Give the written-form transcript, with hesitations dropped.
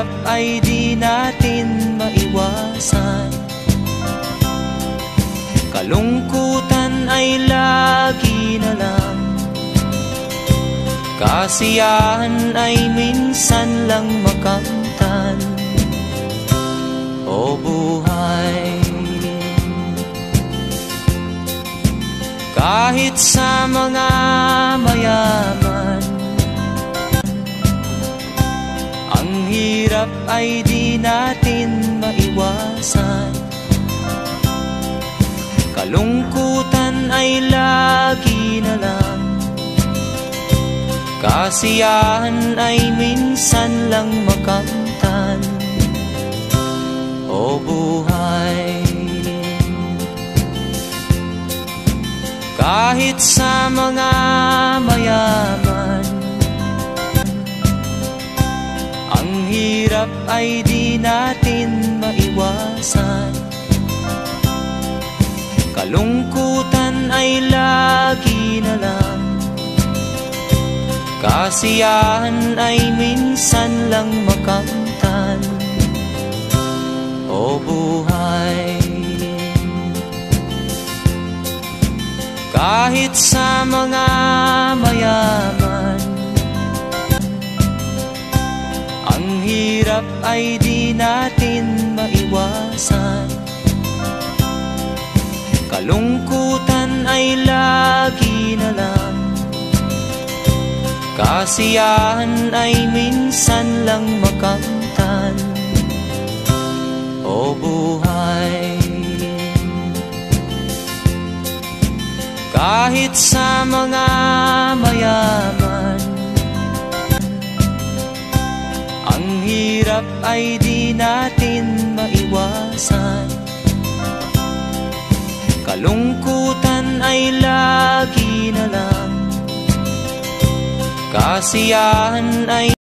hirap ay di natin maiwasan, kalungkutan ay lagi na lang, kasiyahan ay minsan lang makamtan. O buhay, kahit sa mga mayaman, ang hirap ay di natin maiwasan, kalungkutan ay lagi na lang, kasiyahan ay minsan lang makamtan. O buhay, kahit sa mga mayaman, ang hirap ay di natin maiwasan, kalungkutan ay lagi na lang, kasiyahan ay minsan lang makamtan. O buhay, kahit sa mga mayaman, ang hirap ay di natin maiwasan, kalungkutan ay lagi na lang, kasiyahan ay minsan lang makamtan. O buhay, kahit sa mga mayaman, ang hirap ay di natin maiwasan, kalungkutan ay lagi na lang, kasiyahan ay